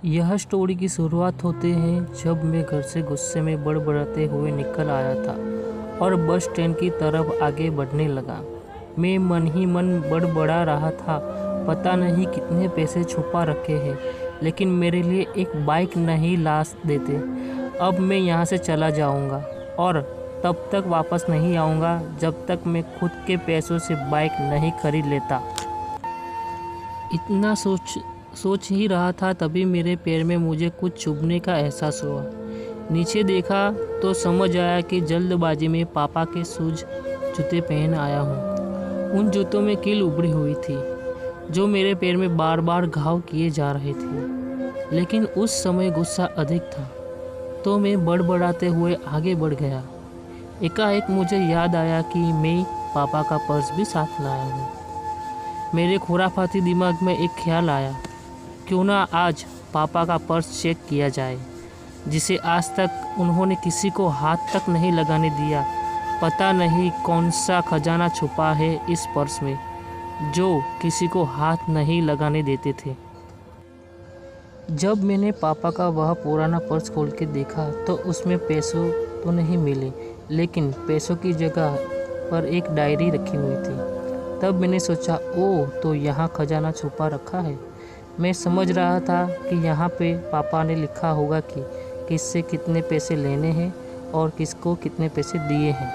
यह स्टोरी की शुरुआत होते हैं जब मैं घर से गुस्से में बड़बड़ाते हुए निकल आया था और बस स्टैंड की तरफ आगे बढ़ने लगा। मैं मन ही मन बड़बड़ा रहा था, पता नहीं कितने पैसे छुपा रखे हैं, लेकिन मेरे लिए एक बाइक नहीं ला देते। अब मैं यहाँ से चला जाऊँगा और तब तक वापस नहीं आऊँगा जब तक मैं खुद के पैसों से बाइक नहीं खरीद लेता। इतना सोच ही रहा था, तभी मेरे पैर में मुझे कुछ चुभने का एहसास हुआ। नीचे देखा तो समझ आया कि जल्दबाजी में पापा के शूज जूते पहन आया हूँ। उन जूतों में कील उभरी हुई थी जो मेरे पैर में बार बार घाव किए जा रहे थे, लेकिन उस समय गुस्सा अधिक था तो मैं बड़बड़ाते हुए आगे बढ़ गया। एकाएक मुझे याद आया कि मैं पापा का पर्स भी साथ लाया हूँ। मेरे खुराफाती दिमाग में एक ख्याल आया, क्यों ना आज पापा का पर्स चेक किया जाए, जिसे आज तक उन्होंने किसी को हाथ तक नहीं लगाने दिया। पता नहीं कौन सा खजाना छुपा है इस पर्स में जो किसी को हाथ नहीं लगाने देते थे। जब मैंने पापा का वह पुराना पर्स खोल के देखा तो उसमें पैसों तो नहीं मिले, लेकिन पैसों की जगह पर एक डायरी रखी हुई थी। तब मैंने सोचा, ओह, तो यहाँ खजाना छुपा रखा है। मैं समझ रहा था कि यहाँ पे पापा ने लिखा होगा कि किससे कितने पैसे लेने हैं और किसको कितने पैसे दिए हैं,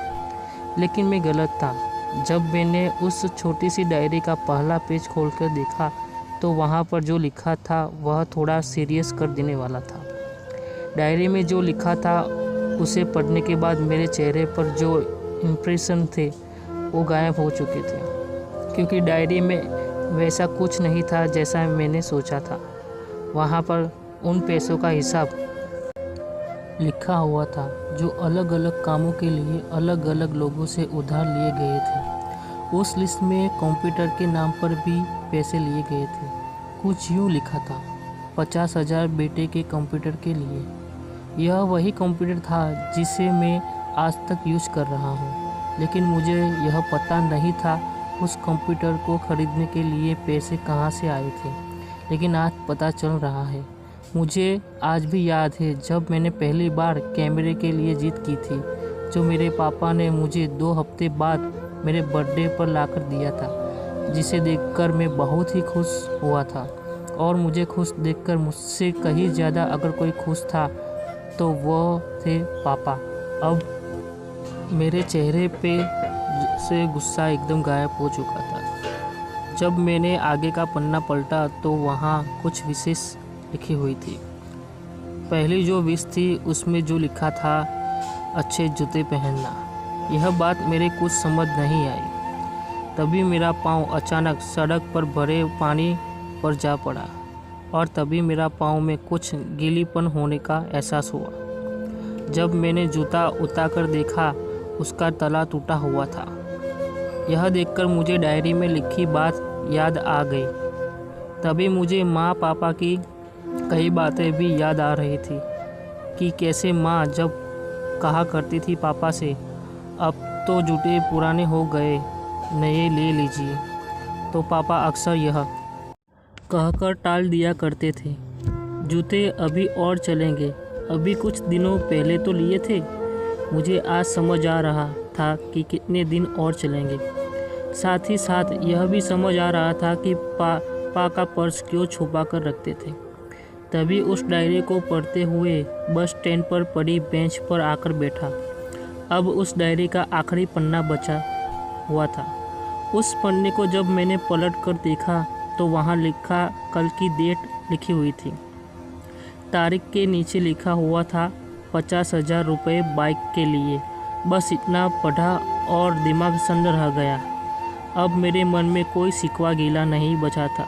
लेकिन मैं गलत था। जब मैंने उस छोटी सी डायरी का पहला पेज खोलकर देखा तो वहाँ पर जो लिखा था वह थोड़ा सीरियस कर देने वाला था। डायरी में जो लिखा था उसे पढ़ने के बाद मेरे चेहरे पर जो इम्प्रेशन थे वो गायब हो चुके थे, क्योंकि डायरी में वैसा कुछ नहीं था जैसा मैंने सोचा था। वहाँ पर उन पैसों का हिसाब लिखा हुआ था जो अलग अलग कामों के लिए अलग अलग लोगों से उधार लिए गए थे। उस लिस्ट में कंप्यूटर के नाम पर भी पैसे लिए गए थे। कुछ यूँ लिखा था, 50,000 बेटे के कंप्यूटर के लिए। यह वही कंप्यूटर था जिसे मैं आज तक यूज कर रहा हूँ, लेकिन मुझे यह पता नहीं था उस कंप्यूटर को खरीदने के लिए पैसे कहाँ से आए थे। लेकिन आज पता चल रहा है। मुझे आज भी याद है जब मैंने पहली बार कैमरे के लिए जिद की थी, जो मेरे पापा ने मुझे 2 हफ्ते बाद मेरे बर्थडे पर लाकर दिया था, जिसे देखकर मैं बहुत ही खुश हुआ था। और मुझे खुश देखकर मुझसे कहीं ज़्यादा अगर कोई खुश था तो वो थे पापा। अब मेरे चेहरे पे से गुस्सा एकदम गायब हो चुका था। जब मैंने आगे का पन्ना पलटा तो वहाँ कुछ विशेष लिखी हुई थी। पहली जो विश थी उसमें जो लिखा था, अच्छे जूते पहनना। यह बात मेरे कुछ समझ नहीं आई। तभी मेरा पाँव अचानक सड़क पर भरे पानी पर जा पड़ा और तभी मेरा पाँव में कुछ गीलीपन होने का एहसास हुआ। जब मैंने जूता उतारकर देखा, उसका तला टूटा हुआ था। यह देखकर मुझे डायरी में लिखी बात याद आ गई। तभी मुझे माँ पापा की कई बातें भी याद आ रही थी कि कैसे माँ जब कहा करती थी पापा से, अब तो जूते पुराने हो गए, नए ले लीजिए, तो पापा अक्सर यह कहकर टाल दिया करते थे, जूते अभी और चलेंगे, अभी कुछ दिनों पहले तो लिए थे। मुझे आज समझ आ रहा था कि कितने दिन और चलेंगे। साथ ही साथ यह भी समझ आ रहा था कि पापा का पर्स क्यों छुपा कर रखते थे। तभी उस डायरी को पढ़ते हुए बस स्टैंड पर पड़ी बेंच पर आकर बैठा। अब उस डायरी का आखिरी पन्ना बचा हुआ था। उस पन्ने को जब मैंने पलट कर देखा तो वहाँ लिखा कल की डेट लिखी हुई थी। तारीख के नीचे लिखा हुआ था 50,000 रुपये बाइक के लिए। बस इतना पढ़ा और दिमाग सन्न रह गया। अब मेरे मन में कोई शिकवा गिला नहीं बचा था,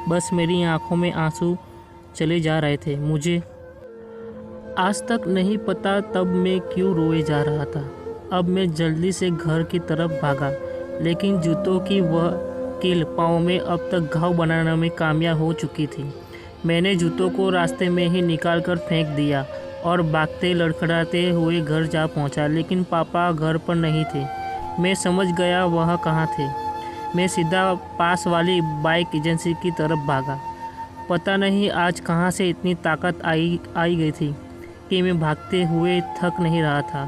बस मेरी आंखों में आंसू चले जा रहे थे। मुझे आज तक नहीं पता तब मैं क्यों रोए जा रहा था। अब मैं जल्दी से घर की तरफ भागा, लेकिन जूतों की वह कील पाँव में अब तक घाव बनाने में कामयाब हो चुकी थी। मैंने जूतों को रास्ते में ही निकाल कर फेंक दिया और भागते लड़खड़ाते हुए घर जा पहुंचा, लेकिन पापा घर पर नहीं थे। मैं समझ गया वह कहाँ थे। मैं सीधा पास वाली बाइक एजेंसी की तरफ भागा। पता नहीं आज कहाँ से इतनी ताकत आई गई थी कि मैं भागते हुए थक नहीं रहा था,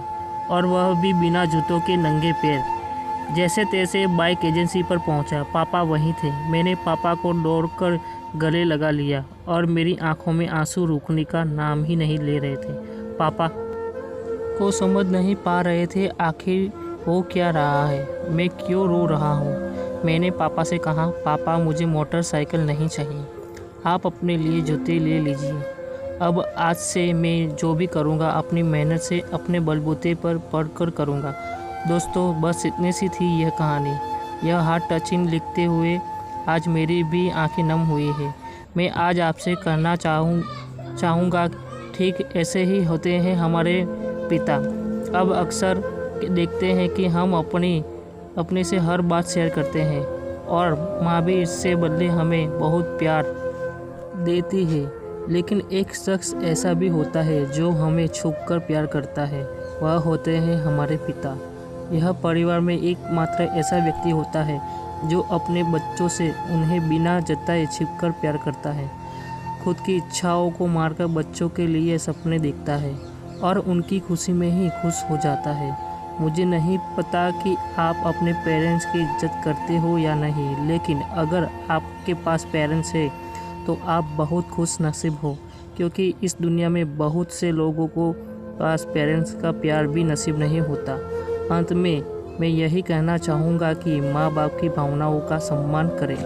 और वह भी बिना जूतों के नंगे पैर। जैसे तैसे बाइक एजेंसी पर पहुंचा। पापा वहीं थे। मैंने पापा को दौड़कर गले लगा लिया और मेरी आंखों में आंसू रुकने का नाम ही नहीं ले रहे थे। पापा को समझ नहीं पा रहे थे आखिर हो क्या रहा है, मैं क्यों रो रहा हूँ। मैंने पापा से कहा, पापा मुझे मोटरसाइकिल नहीं चाहिए, आप अपने लिए जूते ले लीजिए। अब आज से मैं जो भी करूँगा अपनी मेहनत से अपने बलबूते पर पढ़कर करूँगा। दोस्तों, बस इतनी सी थी यह कहानी। यह हार्ट टचिंग लिखते हुए आज मेरी भी आंखें नम हुई है। मैं आज आपसे कहना चाहूँगा ठीक ऐसे ही होते हैं हमारे पिता। अब अक्सर देखते हैं कि हम अपने से हर बात शेयर करते हैं और माँ भी इससे बदले हमें बहुत प्यार देती है, लेकिन एक शख्स ऐसा भी होता है जो हमें छुपकर प्यार करता है। वह होते हैं हमारे पिता। यह परिवार में एकमात्र ऐसा व्यक्ति होता है जो अपने बच्चों से उन्हें बिना जताए छिपकर प्यार करता है, खुद की इच्छाओं को मारकर बच्चों के लिए सपने देखता है और उनकी खुशी में ही खुश हो जाता है। मुझे नहीं पता कि आप अपने पेरेंट्स की इज्जत करते हो या नहीं, लेकिन अगर आपके पास पेरेंट्स है तो आप बहुत खुश नसीब हो, क्योंकि इस दुनिया में बहुत से लोगों को पास पेरेंट्स का प्यार भी नसीब नहीं होता। अंत में मैं यही कहना चाहूँगा कि माँ बाप की भावनाओं का सम्मान करें।